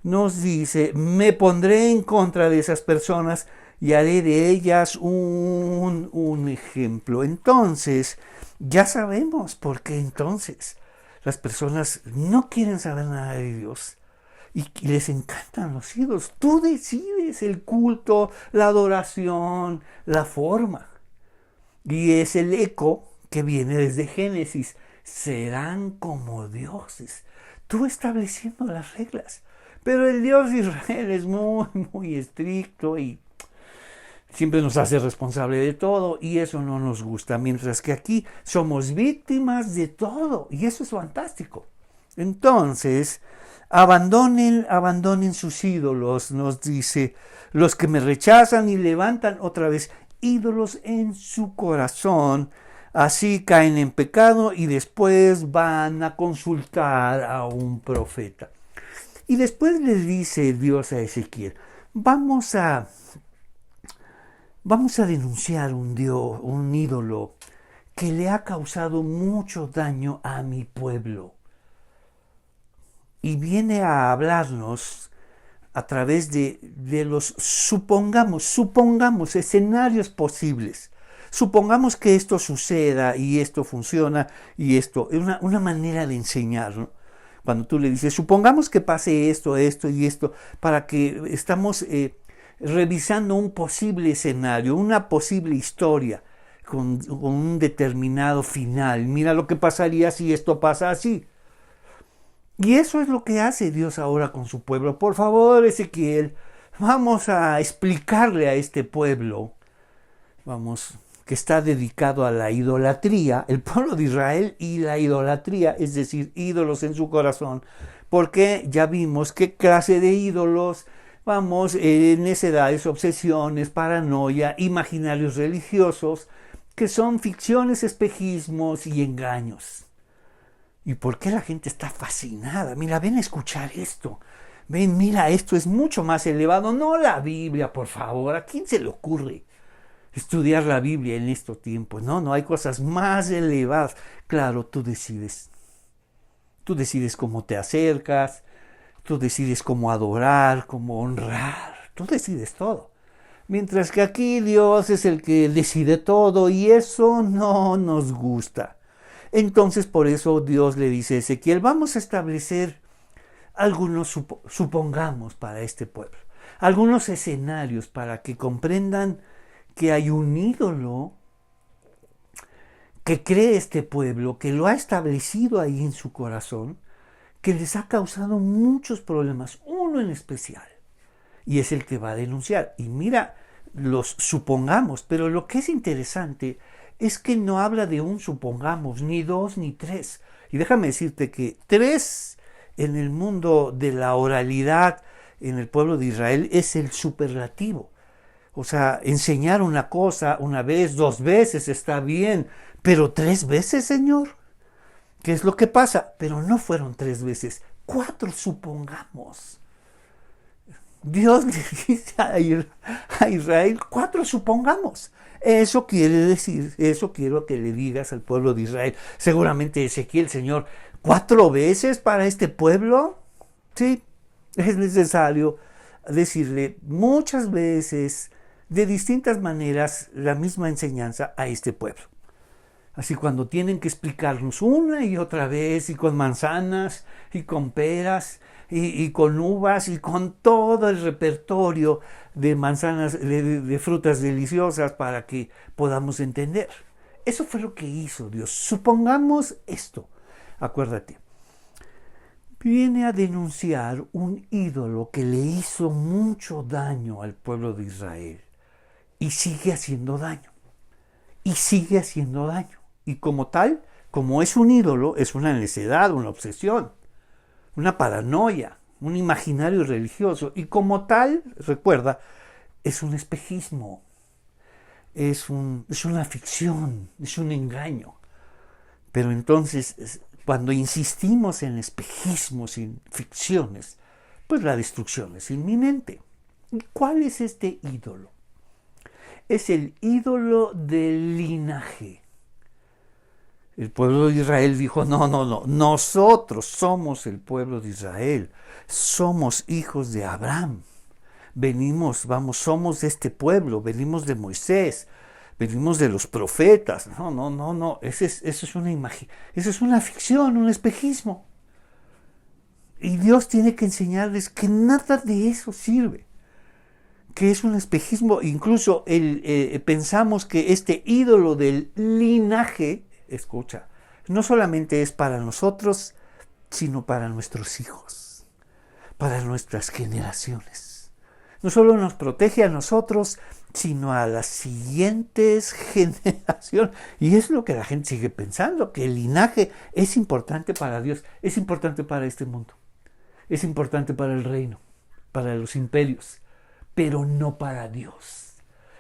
S1: nos dice, me pondré en contra de esas personas y haré de ellas un ejemplo. Entonces, ya sabemos por qué entonces las personas no quieren saber nada de Dios. Y les encantan los ídolos. Tú decides el culto, la adoración, la forma. Y es el eco que viene desde Génesis. Serán como dioses. Tú estableciendo las reglas. Pero el Dios de Israel es muy estricto y siempre nos hace responsable de todo y eso no nos gusta. Mientras que aquí somos víctimas de todo y eso es fantástico. Entonces, abandonen sus ídolos, nos dice, los que me rechazan y levantan otra vez ídolos en su corazón, así caen en pecado y después van a consultar a un profeta. Y después les dice Dios a Ezequiel, vamos a denunciar un ídolo que le ha causado mucho daño a mi pueblo. Y viene a hablarnos a través de los supongamos escenarios posibles. Supongamos que esto suceda y esto funciona y esto es una manera de enseñar, ¿no? Cuando tú le dices, supongamos que pase esto y esto, para que estamos revisando un posible escenario, una posible historia con un determinado final. Mira lo que pasaría si esto pasa así. Y eso es lo que hace Dios ahora con su pueblo. Por favor, Ezequiel, vamos a explicarle a este pueblo, que está dedicado a la idolatría, el pueblo de Israel y la idolatría, es decir, ídolos en su corazón, porque ya vimos qué clase de ídolos, necedades, obsesiones, paranoia, imaginarios religiosos, que son ficciones, espejismos y engaños. ¿Y por qué la gente está fascinada? Mira, ven a escuchar esto. Ven, mira, esto es mucho más elevado. No la Biblia, por favor. ¿A quién se le ocurre estudiar la Biblia en estos tiempos? No, hay cosas más elevadas. Claro, tú decides. Tú decides cómo te acercas. Tú decides cómo adorar, cómo honrar. Tú decides todo. Mientras que aquí Dios es el que decide todo y eso no nos gusta. Entonces por eso Dios le dice a Ezequiel, vamos a establecer algunos, supongamos para este pueblo, algunos escenarios para que comprendan que hay un ídolo que cree este pueblo, que lo ha establecido ahí en su corazón, que les ha causado muchos problemas, uno en especial, y es el que va a denunciar. Y mira, los supongamos, pero lo que es interesante es que no habla de un supongamos, ni dos, ni tres. Y déjame decirte que tres en el mundo de la oralidad, en el pueblo de Israel, es el superlativo. O sea, enseñar una cosa una vez, dos veces está bien, pero tres veces, Señor. ¿Qué es lo que pasa? Pero no fueron tres veces, cuatro supongamos. Dios le dice a Israel, cuatro supongamos. Eso quiere decir, eso quiero que le digas al pueblo de Israel. Seguramente Ezequiel, Señor, ¿cuatro veces para este pueblo? Sí, es necesario decirle muchas veces, de distintas maneras, la misma enseñanza a este pueblo. Así cuando tienen que explicarnos una y otra vez, y con manzanas, y con peras, y con uvas, y con todo el repertorio de manzanas, de frutas deliciosas para que podamos entender. Eso fue lo que hizo Dios. Supongamos esto. Acuérdate. Viene a denunciar un ídolo que le hizo mucho daño al pueblo de Israel. Y sigue haciendo daño. Y sigue haciendo daño. Y como tal, como es un ídolo, es una necedad, una obsesión, una paranoia, un imaginario religioso. Y como tal, recuerda, es un espejismo, es una ficción, es un engaño. Pero entonces Cuando insistimos en espejismos, en ficciones, pues la destrucción es inminente. ¿Y cuál es este ídolo? Es el ídolo del linaje. El pueblo de Israel dijo, no, nosotros somos el pueblo de Israel, somos hijos de Abraham, somos de este pueblo, venimos de Moisés, venimos de los profetas. No, eso es una imagen, eso es una ficción, un espejismo. Y Dios tiene que enseñarles que nada de eso sirve, que es un espejismo. Incluso pensamos que este ídolo del linaje, escucha, no solamente es para nosotros, sino para nuestros hijos, para nuestras generaciones. No solo nos protege a nosotros, sino a las siguientes generaciones. Y es lo que la gente sigue pensando, que el linaje es importante para Dios, es importante para este mundo, es importante para el reino, para los imperios, pero no para Dios.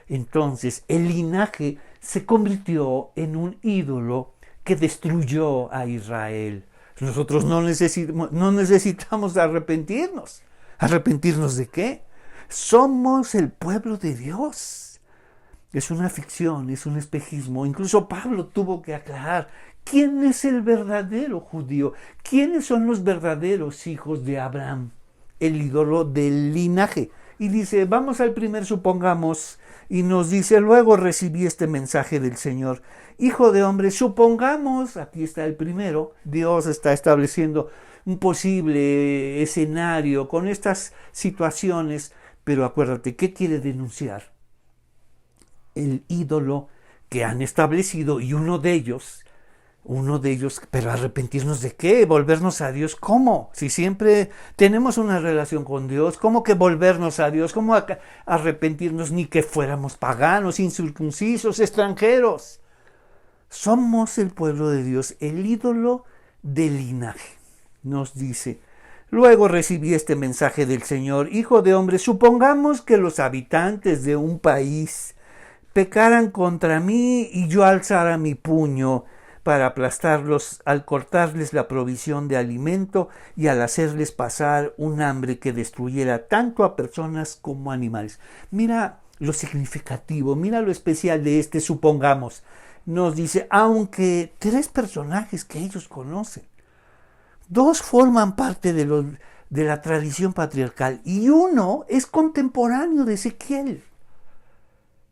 S1: Entonces el linaje se convirtió en un ídolo que destruyó a Israel. Nosotros no necesitamos arrepentirnos. ¿Arrepentirnos de qué? Somos el pueblo de Dios. Es una ficción, es un espejismo. Incluso Pablo tuvo que aclarar quién es el verdadero judío, quiénes son los verdaderos hijos de Abraham, el ídolo del linaje. Y dice, vamos al primer supongamos, y nos dice, luego recibí este mensaje del Señor. Hijo de hombre, supongamos, aquí está el primero, Dios está estableciendo un posible escenario con estas situaciones, pero acuérdate, ¿qué quiere denunciar? El ídolo que han establecido, y uno de ellos, pero arrepentirnos de qué, volvernos a Dios, ¿cómo? Si siempre tenemos una relación con Dios, ¿cómo que volvernos a Dios? ¿Cómo arrepentirnos ni que fuéramos paganos, incircuncisos, extranjeros? Somos el pueblo de Dios, el ídolo del linaje. Nos dice, luego recibí este mensaje del Señor, hijo de hombre, supongamos que los habitantes de un país pecaran contra mí y yo alzara mi puño para aplastarlos al cortarles la provisión de alimento y al hacerles pasar un hambre que destruyera tanto a personas como a animales. Mira lo significativo, mira lo especial de este supongamos. Nos dice, aunque 3 personajes que ellos conocen, 2 forman parte de la tradición patriarcal y uno es contemporáneo de Ezequiel.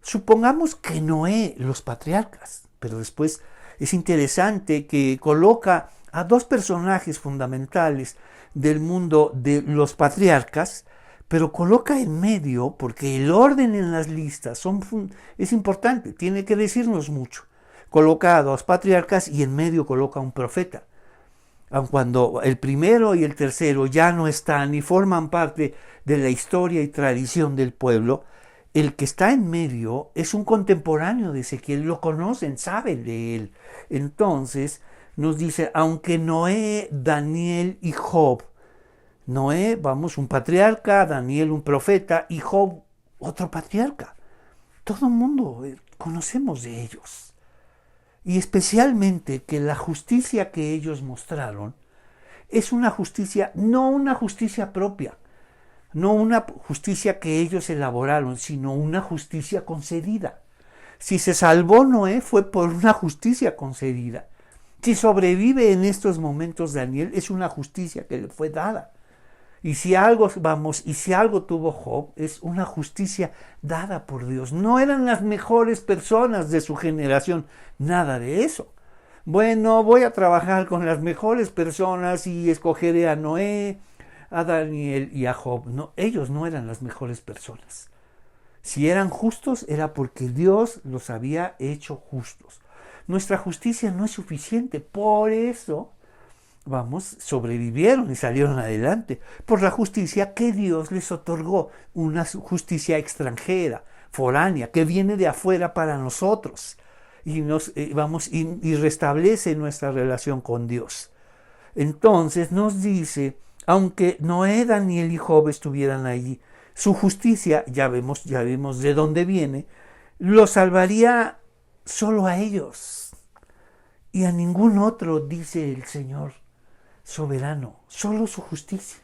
S1: Supongamos que Noé, los patriarcas, pero después es interesante que coloca a 2 personajes fundamentales del mundo de los patriarcas, pero coloca en medio, porque el orden en las listas es importante, tiene que decirnos mucho. Coloca a 2 patriarcas y en medio coloca a un profeta. Aun cuando el primero y el tercero ya no están y forman parte de la historia y tradición del pueblo, el que está en medio es un contemporáneo de Ezequiel, lo conocen, saben de él. Entonces nos dice, aunque Noé, Daniel y Job, Noé, un patriarca, Daniel un profeta y Job otro patriarca. Todo el mundo conocemos de ellos. Y especialmente que la justicia que ellos mostraron es una justicia, no una justicia propia, no una justicia que ellos elaboraron, sino una justicia concedida. Si se salvó Noé fue por una justicia concedida. Si sobrevive en estos momentos Daniel, es una justicia que le fue dada. Y si algo tuvo Job, es una justicia dada por Dios. No eran las mejores personas de su generación, nada de eso. Bueno, voy a trabajar con las mejores personas y escogeré a Noé, a Daniel y a Job. No, ellos no eran las mejores personas. Si eran justos era porque Dios los había hecho justos. Nuestra justicia no es suficiente, por eso sobrevivieron y salieron adelante, por la justicia que Dios les otorgó, una justicia extranjera, foránea, que viene de afuera para nosotros y y restablece nuestra relación con Dios. Entonces nos dice, aunque Noé, Daniel y Job estuvieran allí, su justicia, ya vemos de dónde viene, los salvaría solo a ellos. y a ningún otro, dice el Señor soberano, solo su justicia.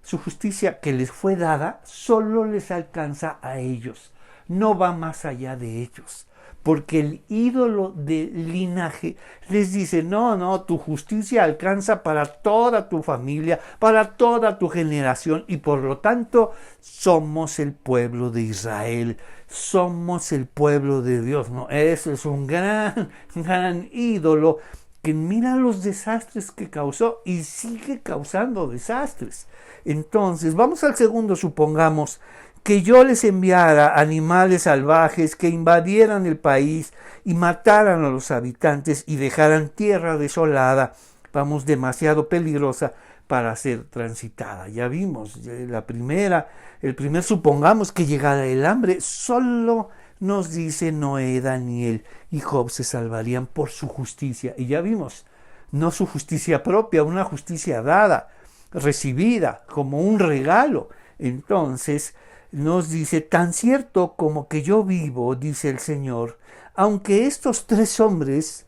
S1: Su justicia que les fue dada solo les alcanza a ellos, no va más allá de ellos. Porque el ídolo del linaje les dice, no, tu justicia alcanza para toda tu familia, para toda tu generación, y por lo tanto somos el pueblo de Israel, somos el pueblo de Dios. No, ese es un gran ídolo que mira los desastres que causó y sigue causando desastres. Entonces, vamos al segundo, supongamos que yo les enviara animales salvajes que invadieran el país y mataran a los habitantes y dejaran tierra desolada, vamos, demasiado peligrosa para ser transitada. Ya vimos, el primer supongamos que llegara el hambre, solo nos dice Noé, Daniel y Job se salvarían por su justicia. Y ya vimos, no su justicia propia, una justicia dada, recibida como un regalo. Entonces nos dice, tan cierto como que yo vivo, dice el Señor, aunque estos tres hombres,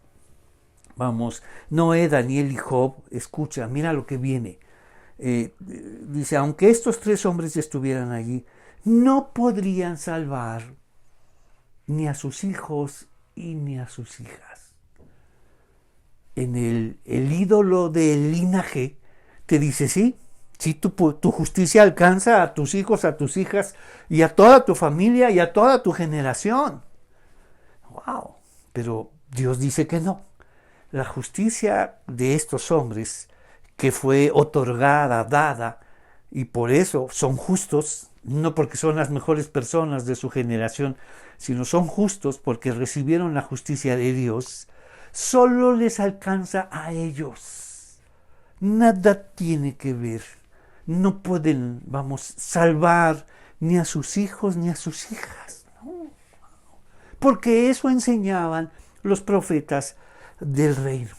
S1: vamos, Noé, Daniel y Job, escucha, mira lo que viene. Dice, aunque estos tres hombres estuvieran allí, no podrían salvar ni a sus hijos y ni a sus hijas. En el ídolo del linaje te dice, sí, tu justicia alcanza a tus hijos, a tus hijas y a toda tu familia y a toda tu generación. ¡Wow! Pero Dios dice que no. La justicia de estos hombres que fue otorgada, dada, y por eso son justos, no porque son las mejores personas de su generación, sino son justos porque recibieron la justicia de Dios, solo les alcanza a ellos. Nada tiene que ver. No pueden, vamos, salvar ni a sus hijos ni a sus hijas. No. Porque eso enseñaban los profetas del reino.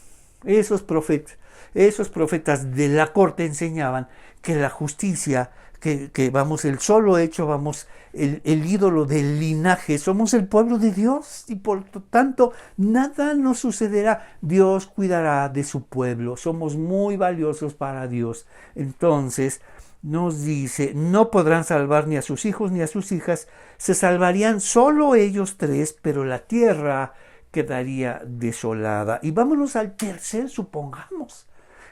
S1: Esos profetas de la corte enseñaban que la justicia, que vamos, el solo hecho, vamos, el ídolo del linaje, somos el pueblo de Dios y por lo tanto nada nos sucederá. Dios cuidará de su pueblo, somos muy valiosos para Dios. Entonces nos dice, no podrán salvar ni a sus hijos ni a sus hijas, se salvarían solo ellos tres, pero la tierra quedaría desolada. Y vámonos al tercer, supongamos.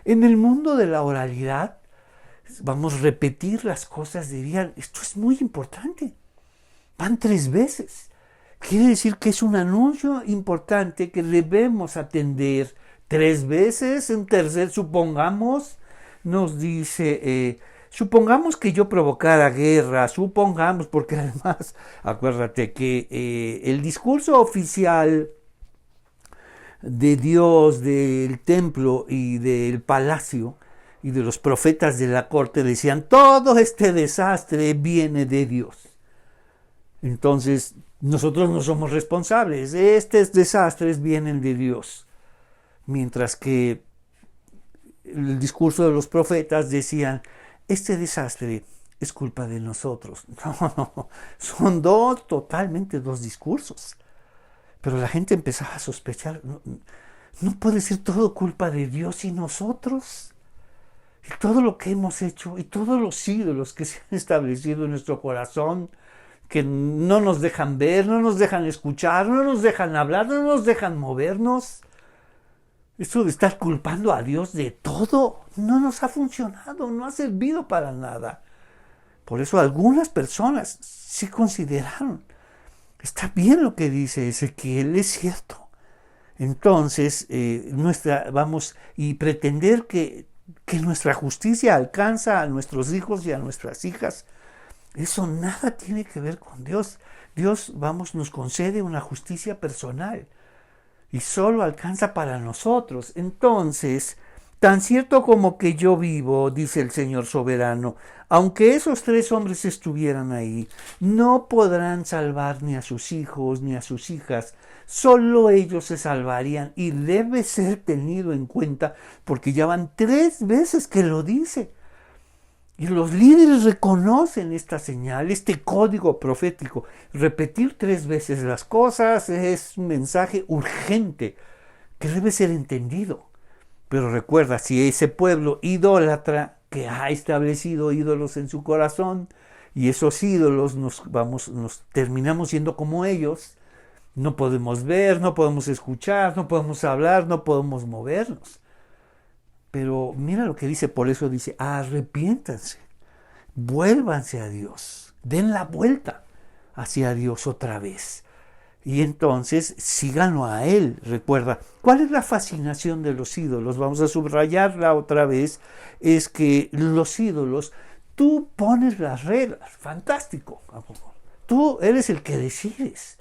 S1: En el mundo de la oralidad, vamos a repetir las cosas, dirían, esto es muy importante. Van 3 veces. Quiere decir que es un anuncio importante que debemos atender 3 veces. En tercer, supongamos, nos dice, supongamos que yo provocara guerra, supongamos, porque además, acuérdate que el discurso oficial de Dios, del templo y del palacio y de los profetas de la corte decían, todo este desastre viene de Dios. Entonces, nosotros no somos responsables, estos desastres vienen de Dios. Mientras que el discurso de los profetas decían, este desastre es culpa de nosotros. No, son totalmente dos discursos. Pero la gente empezaba a sospechar, no puede ser todo culpa de Dios y nosotros. Y todo lo que hemos hecho y todos los ídolos que se han establecido en nuestro corazón, que no nos dejan ver, no nos dejan escuchar, no nos dejan hablar, no nos dejan movernos. Esto de estar culpando a Dios de todo no nos ha funcionado, no ha servido para nada. Por eso algunas personas sí consideraron, está bien lo que dice Ezequiel, es cierto. Entonces, y pretender que nuestra justicia alcanza a nuestros hijos y a nuestras hijas, eso nada tiene que ver con Dios. Dios, nos concede una justicia personal y solo alcanza para nosotros. Entonces, tan cierto como que yo vivo, dice el Señor soberano, aunque esos 3 hombres estuvieran ahí, no podrán salvar ni a sus hijos ni a sus hijas, solo ellos se salvarían y debe ser tenido en cuenta porque ya van 3 veces que lo dice. Y los líderes reconocen esta señal, este código profético. Repetir 3 veces las cosas es un mensaje urgente que debe ser entendido. Pero recuerda, si ese pueblo idólatra que ha establecido ídolos en su corazón, y esos ídolos nos terminamos siendo como ellos, no podemos ver, no podemos escuchar, no podemos hablar, no podemos movernos. Pero mira lo que dice, por eso dice, arrepiéntanse, vuélvanse a Dios, den la vuelta hacia Dios otra vez. Y entonces síganlo a Él. Recuerda, ¿cuál es la fascinación de los ídolos? Vamos a subrayarla otra vez. Es que los ídolos, tú pones las reglas. Fantástico. Tú eres el que decides.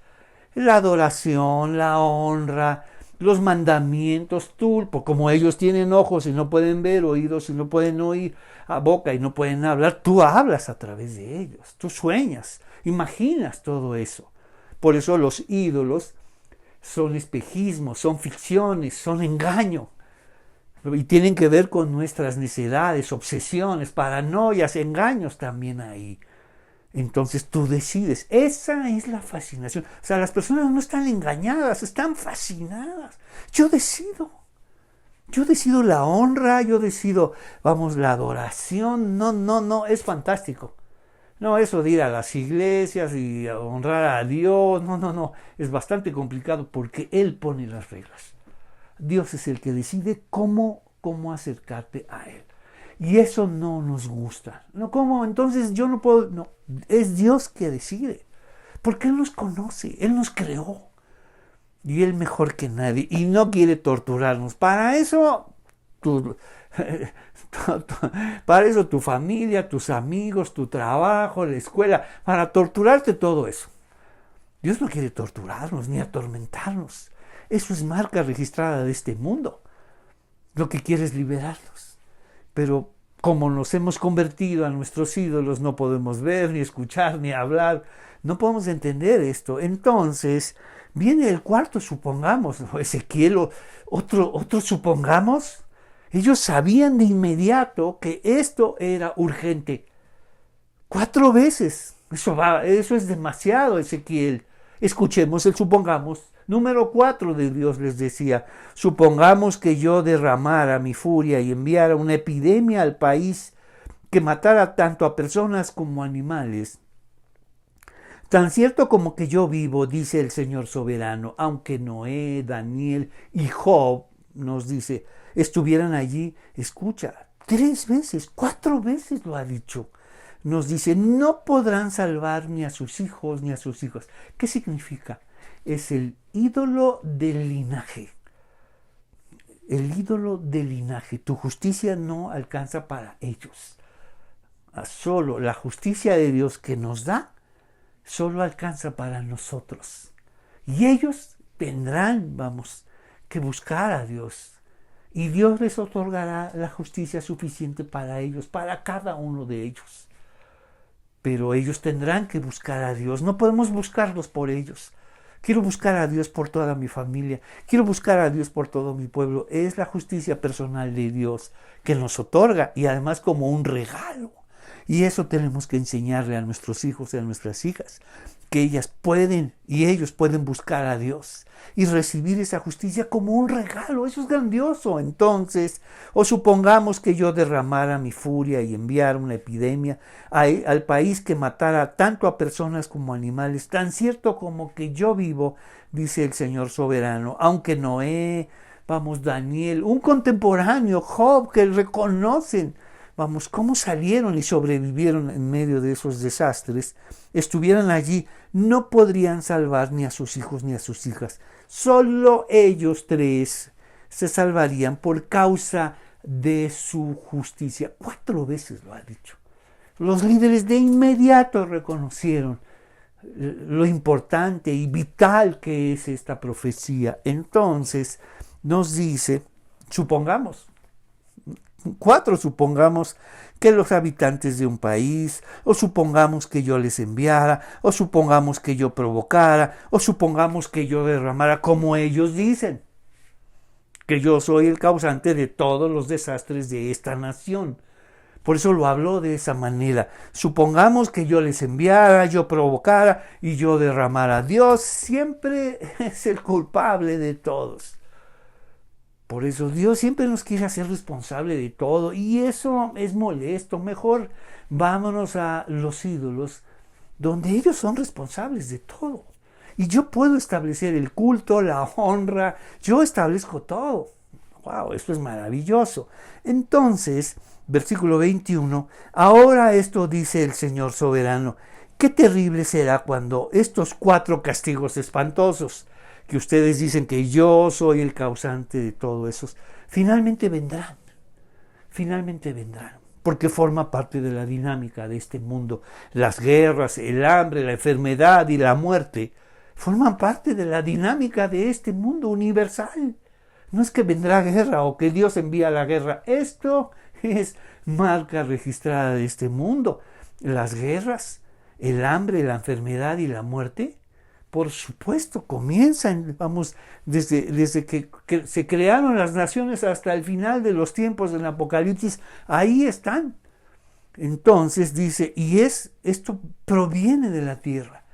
S1: La adoración, la honra, los mandamientos, tú, como ellos tienen ojos y no pueden ver, oídos y no pueden oír, a boca y no pueden hablar, tú hablas a través de ellos. Tú sueñas, imaginas todo eso. Por eso los ídolos son espejismos, son ficciones, son engaño. Y tienen que ver con nuestras necedades, obsesiones, paranoias, engaños también ahí. Entonces tú decides. Esa es la fascinación. O sea, las personas no están engañadas, están fascinadas. Yo decido. Yo decido la honra, yo decido, la adoración. No, es fantástico. No, eso de ir a las iglesias y honrar a Dios, no, es bastante complicado porque Él pone las reglas. Dios es el que decide cómo acercarte a Él. Y eso no nos gusta. No, ¿cómo? Entonces yo no puedo, no, es Dios que decide. Porque Él nos conoce, Él nos creó. Y Él mejor que nadie. Y no quiere torturarnos. Para eso, tu familia, tus amigos, tu trabajo, la escuela, para torturarte todo eso. Dios no quiere torturarnos ni atormentarnos. Eso es marca registrada de este mundo. Lo que quiere es liberarnos. Pero como nos hemos convertido a nuestros ídolos, no podemos ver, ni escuchar, ni hablar. No podemos entender esto. Entonces, viene el cuarto, supongamos, ¿no? Ezequiel, otro supongamos. Ellos sabían de inmediato que esto era urgente. 4 veces. Eso es demasiado, Ezequiel. Escuchemos el supongamos. Número 4 de Dios les decía, supongamos que yo derramara mi furia y enviara una epidemia al país que matara tanto a personas como a animales. Tan cierto como que yo vivo, dice el Señor soberano, aunque Noé, Daniel y Job, nos dice, estuvieran allí, escucha, 3 veces, 4 veces lo ha dicho. Nos dice, no podrán salvar ni a sus hijos ni a sus hijas. ¿Qué significa? Es el ídolo del linaje. El ídolo del linaje. Tu justicia no alcanza para ellos. Solo la justicia de Dios que nos da, solo alcanza para nosotros. Y ellos tendrán, que buscar a Dios. Y Dios les otorgará la justicia suficiente para ellos, para cada uno de ellos. Pero ellos tendrán que buscar a Dios. No podemos buscarlos por ellos. Quiero buscar a Dios por toda mi familia. Quiero buscar a Dios por todo mi pueblo. Es la justicia personal de Dios que nos otorga y además como un regalo. Y eso tenemos que enseñarle a nuestros hijos y a nuestras hijas. Que ellas pueden y ellos pueden buscar a Dios y recibir esa justicia como un regalo. Eso es grandioso. Entonces, o supongamos que yo derramara mi furia y enviara una epidemia al país que matara tanto a personas como a animales, tan cierto como que yo vivo, dice el Señor soberano, aunque Noé, Daniel, un contemporáneo, Job, que reconocen, cómo salieron y sobrevivieron en medio de esos desastres, estuvieran allí, no podrían salvar ni a sus hijos ni a sus hijas. Solo ellos 3 se salvarían por causa de su justicia. 4 veces lo ha dicho. Los líderes de inmediato reconocieron lo importante y vital que es esta profecía. Entonces nos dice, supongamos, 4, supongamos que los habitantes de un país, o supongamos que yo les enviara, o supongamos que yo provocara, o supongamos que yo derramara, como ellos dicen, que yo soy el causante de todos los desastres de esta nación. Por eso lo habló de esa manera. Supongamos que yo les enviara, yo provocara y yo derramara. Dios siempre es el culpable de todos. Por eso Dios siempre nos quiere hacer responsable de todo y eso es molesto. Mejor vámonos a los ídolos donde ellos son responsables de todo. Y yo puedo establecer el culto, la honra, yo establezco todo. ¡Wow! Esto es maravilloso. Entonces, versículo 21, ahora esto dice el Señor soberano, qué terrible será cuando estos 4 castigos espantosos, que ustedes dicen que yo soy el causante de todo eso, finalmente vendrán, porque forma parte de la dinámica de este mundo. Las guerras, el hambre, la enfermedad y la muerte forman parte de la dinámica de este mundo universal. No es que vendrá guerra o que Dios envía la guerra. Esto es marca registrada de este mundo. Las guerras, el hambre, la enfermedad y la muerte, por supuesto, comienzan, desde que se crearon las naciones hasta el final de los tiempos del Apocalipsis, ahí están. Entonces dice, esto proviene de la tierra.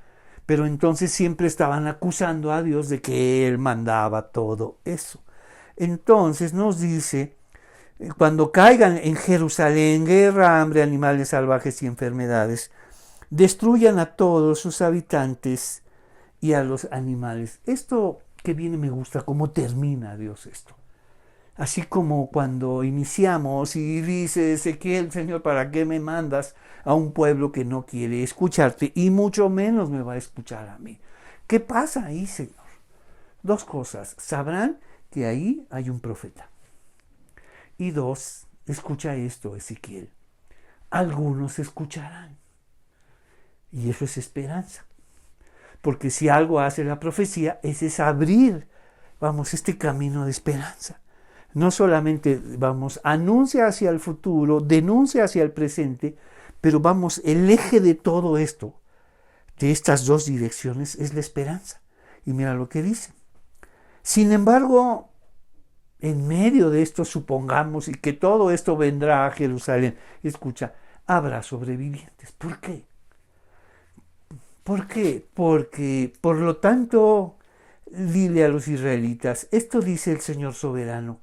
S1: Pero entonces siempre estaban acusando a Dios de que Él mandaba todo eso. Entonces nos dice, cuando caigan en Jerusalén guerra, hambre, animales salvajes y enfermedades, destruyan a todos sus habitantes y a los animales. Esto que viene me gusta, cómo termina Dios esto. Así como cuando iniciamos y dice Ezequiel, Señor, ¿para qué me mandas a un pueblo que no quiere escucharte y mucho menos me va a escuchar a mí? ¿Qué pasa ahí, Señor? 2 cosas. Sabrán que ahí hay un profeta. Y 2, escucha esto, Ezequiel. Algunos escucharán. Y eso es esperanza. Porque si algo hace la profecía, es abrir, este camino de esperanza. No solamente, anuncia hacia el futuro, denuncia hacia el presente, pero el eje de todo esto, de estas 2 direcciones, es la esperanza. Y mira lo que dice. Sin embargo, en medio de esto, supongamos, y que todo esto vendrá a Jerusalén, escucha, habrá sobrevivientes. ¿Por qué? ¿Por qué? Porque, por lo tanto, dile a los israelitas, esto dice el Señor soberano,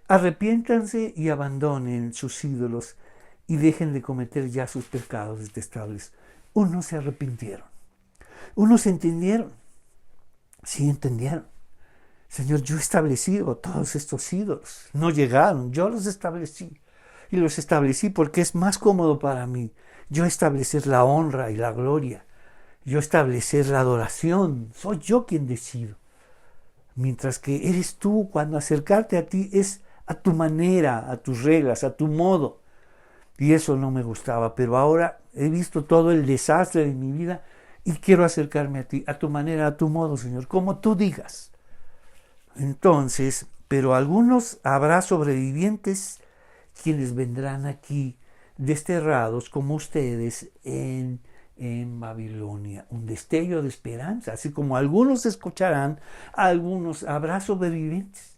S1: arrepiéntanse y abandonen sus ídolos y dejen de cometer ya sus pecados detestables. Unos se arrepintieron, unos entendieron, sí entendieron. Señor, yo he establecido todos estos ídolos, no llegaron, yo los establecí. Y los establecí porque es más cómodo para mí. Yo establecer la honra y la gloria. Yo establecer la adoración. Soy yo quien decido. Mientras que eres tú, cuando acercarte a ti es a tu manera, a tus reglas, a tu modo. Y eso no me gustaba. Pero ahora he visto todo el desastre de mi vida y quiero acercarme a ti, a tu manera, a tu modo, Señor, como tú digas. Entonces, pero algunos habrá sobrevivientes quienes vendrán aquí desterrados como ustedes en Babilonia. Un destello de esperanza. Así como algunos escucharán, algunos habrá sobrevivientes.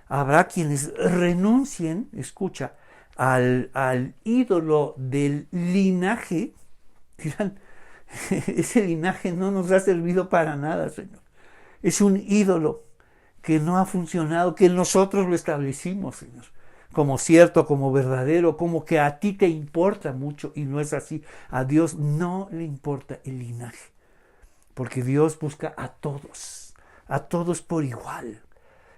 S1: Habrá quienes renuncien, escucha, al ídolo del linaje. Dirán, ese linaje no nos ha servido para nada, Señor. Es un ídolo que no ha funcionado, que nosotros lo establecimos, Señor, como cierto, como verdadero, como que a ti te importa mucho, y no es así. A Dios no le importa el linaje, porque Dios busca a todos por igual,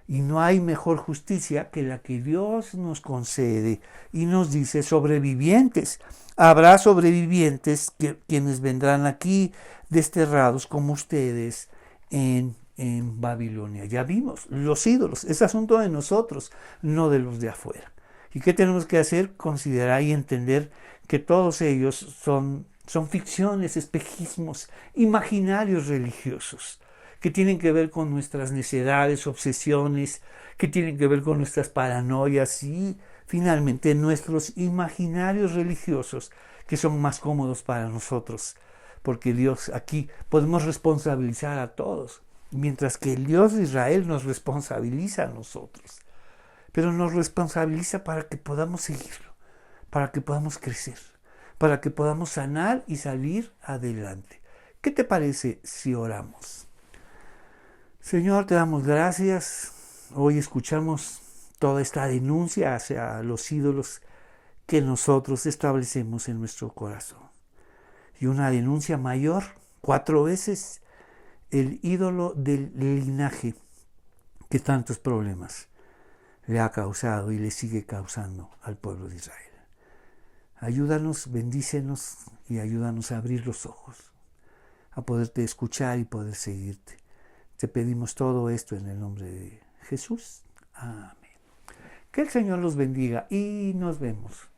S1: y no hay mejor justicia que la que Dios nos concede, y nos dice sobrevivientes. Habrá sobrevivientes quienes vendrán aquí desterrados como ustedes en Babilonia. Ya vimos, los ídolos, es asunto de nosotros, no de los de afuera. ¿Y qué tenemos que hacer? Considerar y entender que todos ellos son ficciones, espejismos, imaginarios religiosos, que tienen que ver con nuestras necedades, obsesiones, que tienen que ver con nuestras paranoias y finalmente nuestros imaginarios religiosos, que son más cómodos para nosotros, porque Dios aquí podemos responsabilizar a todos. Mientras que el Dios de Israel nos responsabiliza a nosotros. Pero nos responsabiliza para que podamos seguirlo, para que podamos crecer, para que podamos sanar y salir adelante. ¿Qué te parece si oramos? Señor, te damos gracias. Hoy escuchamos toda esta denuncia hacia los ídolos que nosotros establecemos en nuestro corazón. Y una denuncia mayor, 4 veces, el ídolo del linaje que tantos problemas le ha causado y le sigue causando al pueblo de Israel. Ayúdanos, bendícenos y ayúdanos a abrir los ojos, a poderte escuchar y poder seguirte. Te pedimos todo esto en el nombre de Jesús. Amén. Que el Señor los bendiga y nos vemos.